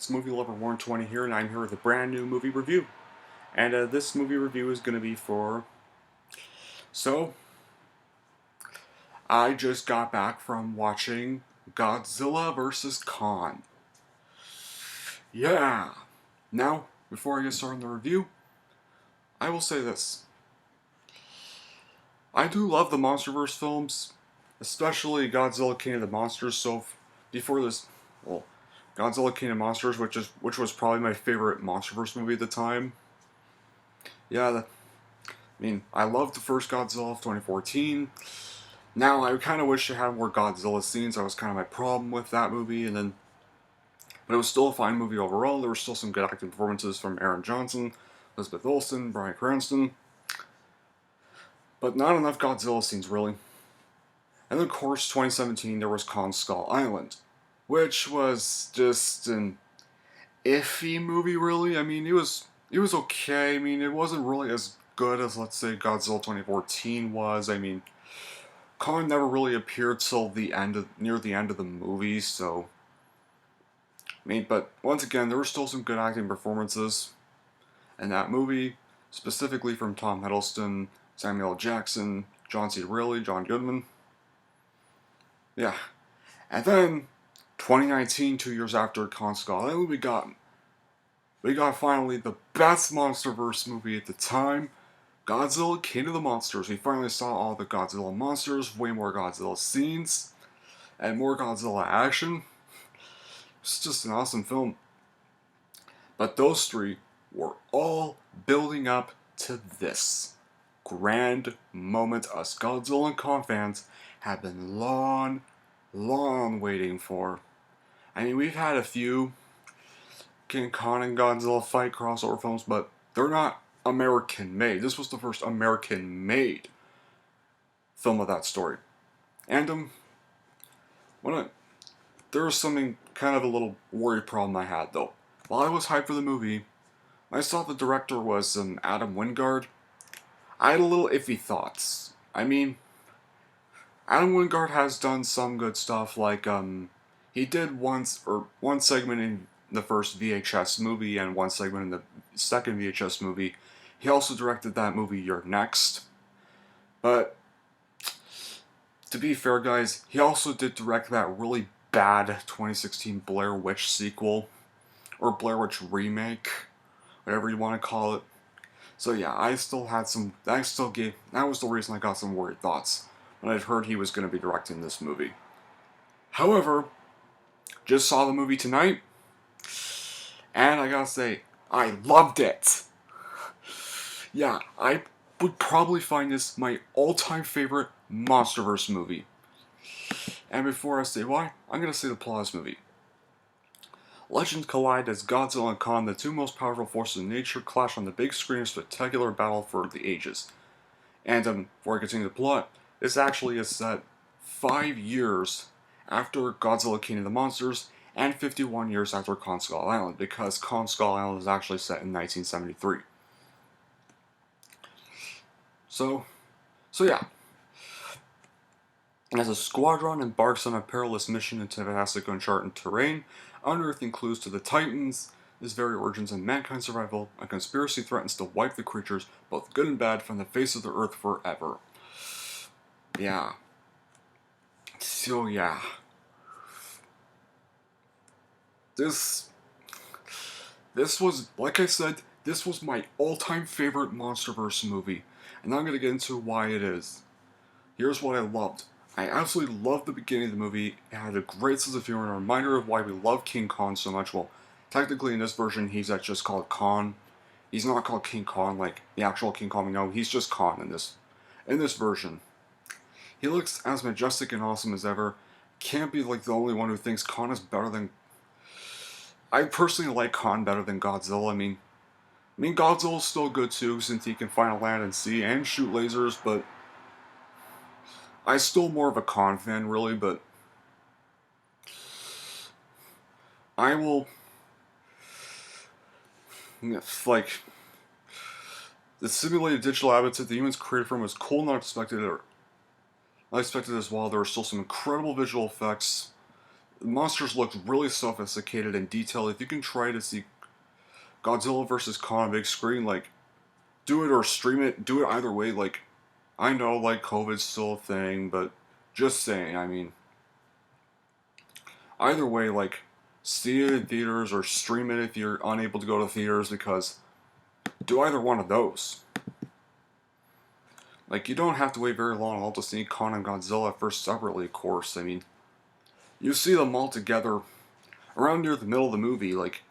It's Movie Lover 120 here, and I'm here with a brand new movie review. And this movie review is going to be for... So, I just got back from watching Godzilla vs. Kong. Yeah! Now, before I get started on the review, I will say this. I do love the MonsterVerse films, especially Godzilla King of the Monsters, so before this... Well, Godzilla King of Monsters, which was probably my favorite MonsterVerse movie at the time. Yeah, I loved the first Godzilla of 2014. Now, I kind of wish it had more Godzilla scenes. That was kind of my problem with that movie, but it was still a fine movie overall. There were still some good acting performances from Aaron Johnson, Elizabeth Olsen, Bryan Cranston, but not enough Godzilla scenes, really. And then, of course, 2017, there was Kong Skull Island, which was just an iffy movie, really. It was okay. It wasn't really as good as, let's say, Godzilla 2014 was. Kong never really appeared till near the end of the movie, so... but once again, there were still some good acting performances in that movie, specifically from Tom Hiddleston, Samuel L. Jackson, John C. Reilly, John Goodman. Yeah. And then, 2019, 2 years after Kong Skull Island, we got finally the best MonsterVerse movie at the time, Godzilla King of the Monsters. We finally saw all the Godzilla monsters, way more Godzilla scenes, and more Godzilla action. It's just an awesome film. But those three were all building up to this grand moment us Godzilla and Kong fans have been long waiting for. We've had a few King Kong and Godzilla fight crossover films, but they're not American-made. This was the first American-made film of that story. And, there was something, kind of a little worry problem I had, though. While I was hyped for the movie, I saw the director was Adam Wingard. I had a little iffy thoughts. Adam Wingard has done some good stuff, like, he did one segment in the first VHS movie and one segment in the second VHS movie. He also directed that movie, You're Next. But, to be fair, guys, he also did direct that really bad 2016 Blair Witch sequel, or Blair Witch remake, whatever you want to call it. So yeah, that was the reason I got some worried thoughts when I'd heard he was going to be directing this movie. However, just saw the movie tonight, and I gotta say, I loved it. Yeah, I would probably find this my all-time favorite MonsterVerse movie. And before I say why, I'm going to say the plot of this movie. Legends collide as Godzilla and Kong, the two most powerful forces in nature, clash on the big screen in a spectacular battle for the ages. And before I continue the plot, this actually is set 5 years after Godzilla King of the Monsters and 51 years after Kong Skull Island, because Kong Skull Island is actually set in 1973. So yeah. As a squadron embarks on a perilous mission into fantastic uncharted terrain, unearthing clues to the Titans, its very origins and mankind's survival, a conspiracy threatens to wipe the creatures, both good and bad, from the face of the earth forever. Yeah. So yeah. This was, like I said, this was my all-time favorite MonsterVerse movie, and I'm going to get into why it is. Here's what I loved. I absolutely loved the beginning of the movie. It had a great sense of humor and a reminder of why we love King Kong so much. Well, technically in this version, he's just called Kong. He's not called King Kong like the actual King Kong we know. He's just Kong in this version. He looks as majestic and awesome as ever. Can't be like the only one who thinks Kong is better than... I personally like Kong better than Godzilla. Godzilla's still good too, since he can find land and sea and shoot lasers, but I'm still more of a Kong fan, really, but I will... Like, the simulated digital habitat the humans created from was cool and unexpected as well. There were still some incredible visual effects The monsters looked really sophisticated and detailed. If you can try to see Godzilla versus Kong on a big screen, like, do it or stream it, do it either way. Like, I know, like, COVID's still a thing, but just saying, I mean, either way, like, see it in theaters or stream it if you're unable to go to theaters, because do either one of those. Like, you don't have to wait very long at all to see Kong and Godzilla first separately, of course. I mean, you see them all together around near the middle of the movie. Like,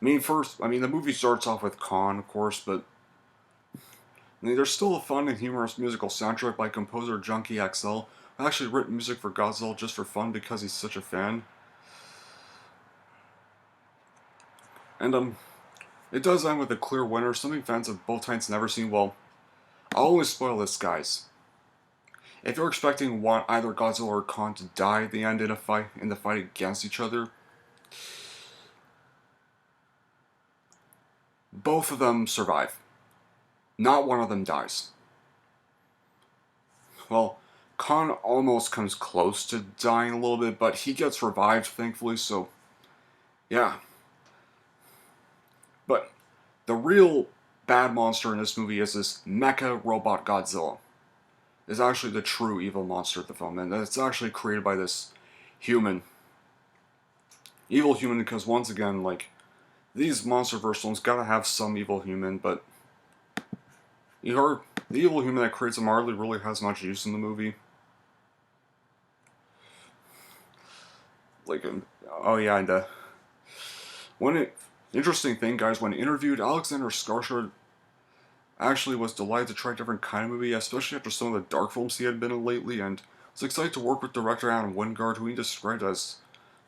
the movie starts off with Kong, of course, but I mean, there's still a fun and humorous musical soundtrack by composer Junkie XL, who actually written music for Godzilla just for fun because he's such a fan. And, it does end with a clear winner, something fans of both times never seen. Well, I'll only spoil this, guys. If you're expecting either Godzilla or Kong to die at the end in the fight against each other, both of them survive. Not one of them dies. Well, Kong almost comes close to dying a little bit, but he gets revived, thankfully, so yeah. But the real bad monster in this movie is this mecha robot Godzilla. Is actually the true evil monster of the film, and it's actually created by this human. Evil human, because once again, like, these MonsterVerse films gotta have some evil human, but you heard the evil human that creates them hardly really has much use in the movie. Like, oh yeah, and interesting thing, guys, when interviewed, Alexander Skarsgård actually was delighted to try a different kind of movie, especially after some of the dark films he had been in lately, and was excited to work with director Adam Wingard, who he described as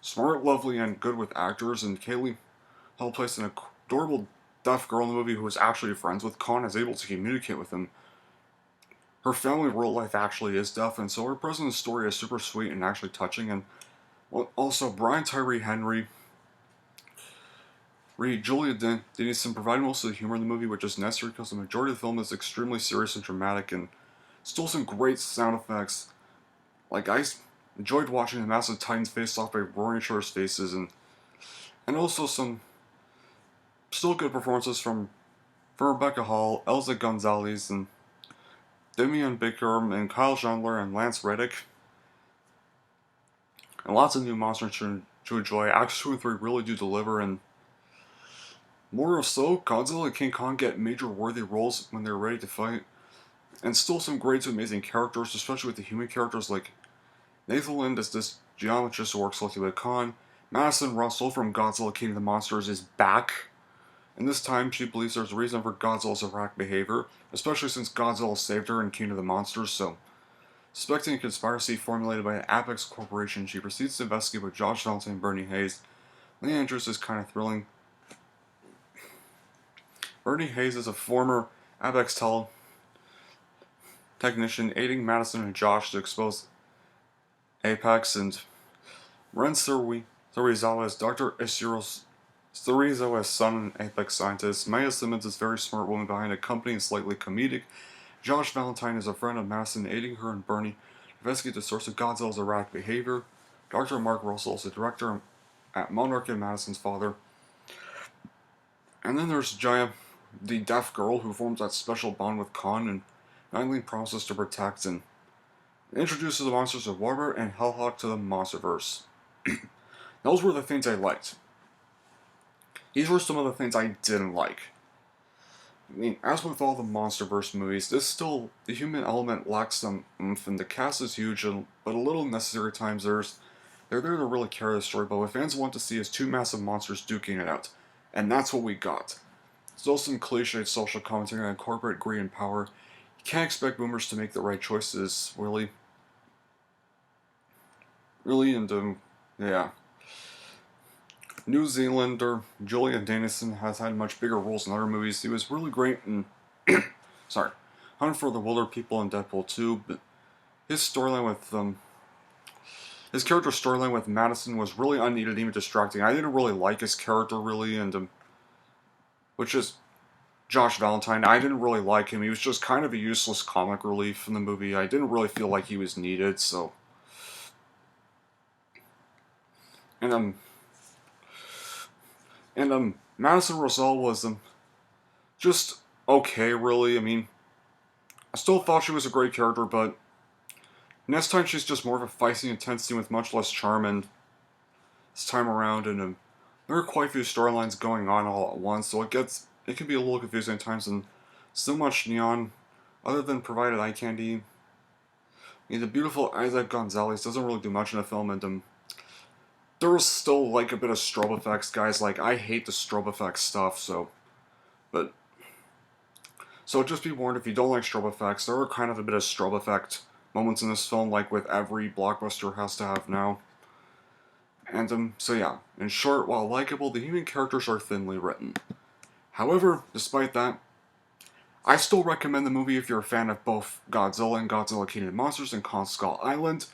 smart, lovely, and good with actors, and Kaylee Hull plays an adorable deaf girl in the movie who is actually friends with Kong, is able to communicate with him. Her family in real life actually is deaf, and so her presence in the story is super sweet and actually touching, and also Brian Tyree Henry, Julia Dennison provided most of the humor in the movie, which is necessary because the majority of the film is extremely serious and dramatic, and still some great sound effects. Like, I enjoyed watching the massive titans face off by roaring each other's faces, and also some still good performances from Rebecca Hall, Elza Gonzalez, and Damian Baker, and Kyle Chandler, and Lance Reddick. And lots of new monsters to enjoy. Acts 2 and 3 really do deliver, and more so, Godzilla and King Kong get major worthy roles when they're ready to fight. And still some great to amazing characters, especially with the human characters like Nathan Lind as this geometrist who works closely with Kong. Madison Russell from Godzilla King of the Monsters is back. And this time she believes there's a reason for Godzilla's erratic behavior, especially since Godzilla saved her in King of the Monsters, so suspecting a conspiracy formulated by the Apex Corporation, she proceeds to investigate with Josh Valentine and Bernie Hayes. Lee Andrews is kind of thrilling. Bernie Hayes is a former Apex technician aiding Madison and Josh to expose Apex, and Ren Surizawa is Dr. Ishiro Surizawa's son and Apex scientist. Maya Simmons is a very smart woman behind a company and slightly comedic. Josh Valentine is a friend of Madison, aiding her and Bernie to investigate the source of Godzilla's erratic behavior. Dr. Mark Russell is the director at Monarch and Madison's father. And then there's Jaya, the deaf girl who forms that special bond with Kong and finally promises to protect, and introduces the monsters of Warbird and Hellhawk to the MonsterVerse. Those were the things I liked. These were some of the things I didn't like. I mean, as with all the MonsterVerse movies, the human element lacks some oomph, and the cast is huge, but a little necessary at times. They're there to really carry the story, but what fans want to see is two massive monsters duking it out. And that's what we got. Still some cliched social commentary on corporate greed and power. You can't expect boomers to make the right choices, really. And yeah. New Zealander Julian Dennison has had much bigger roles in other movies. He was really great in Hunt for the Wilder People in Deadpool 2, but his character storyline with Madison was really unneeded, even distracting. I didn't really like his character, really, and which is Josh Valentine. I didn't really like him. He was just kind of a useless comic relief in the movie. I didn't really feel like he was needed, so And Madison Rosell was just okay, really. I mean, I still thought she was a great character, but next time she's just more of a feisty intensity with much less charm, and this time around, and there are quite a few storylines going on all at once, so it can be a little confusing at times, and so much neon, other than provided eye candy. I mean, the beautiful Isaac Gonzalez doesn't really do much in the film, and there was still like a bit of strobe effects, guys. Like, I hate the strobe effects stuff, but so just be warned, if you don't like strobe effects, there are kind of a bit of strobe effect moments in this film, like with every blockbuster has to have now. And so yeah, in short, while likable, the human characters are thinly written. However, despite that, I still recommend the movie if you're a fan of both Godzilla and Godzilla King of the Monsters and Kong Skull Island.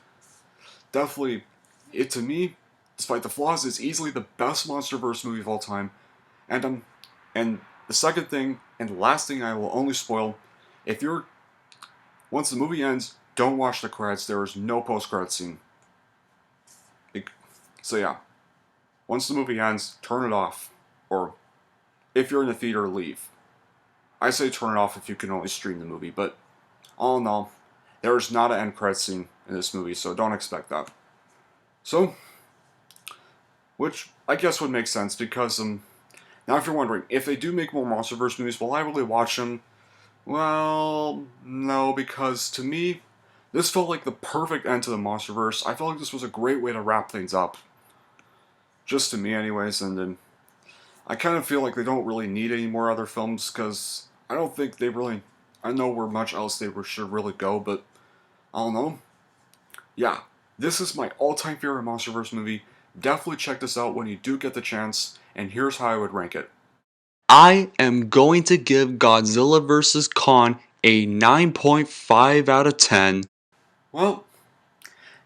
Definitely, to me, despite the flaws, is easily the best MonsterVerse movie of all time. And the second thing, and the last thing I will only spoil, once the movie ends, don't watch the credits, there is no post-credit scene. So yeah, once the movie ends, turn it off. Or, if you're in the theater, leave. I say turn it off if you can only stream the movie, but all in all, there is not an end credit scene in this movie, so don't expect that. So, which I guess would make sense, because, now if you're wondering, if they do make more MonsterVerse movies, will I really watch them? Well, no, because to me, this felt like the perfect end to the MonsterVerse. I felt like this was a great way to wrap things up. Just to me, anyways, and then I kind of feel like they don't really need any more other films, because I don't think they really, I know where much else they should really go, but I don't know. Yeah, this is my all-time favorite MonsterVerse movie. Definitely check this out when you do get the chance, and here's how I would rank it. I am going to give Godzilla vs. Kong a 9.5 out of 10. Well,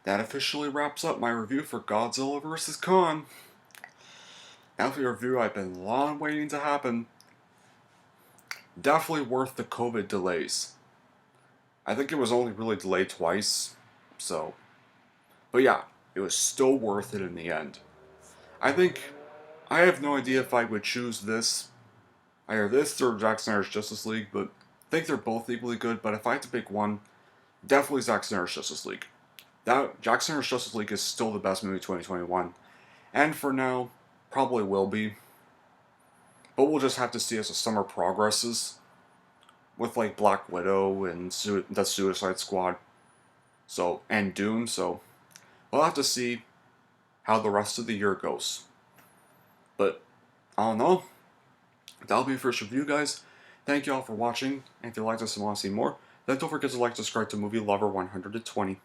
that officially wraps up my review for Godzilla vs. Kong. Definitely a review I've been long waiting to happen. Definitely worth the COVID delays. I think it was only really delayed twice, so. But yeah, it was still worth it in the end. I have no idea if I would choose this, either this or Zack Snyder's Justice League, but I think they're both equally good, but if I had to pick one, definitely Zack Snyder's Justice League. Zack Snyder's Justice League is still the best movie of 2021, and for now, probably will be. But we'll just have to see as the summer progresses, with like Black Widow and the Suicide Squad, and Doom. So we'll have to see how the rest of the year goes. But I don't know. That'll be the first review, guys. Thank you all for watching, and if you liked this and want to see more, then don't forget to like and subscribe to Movie Lover 120.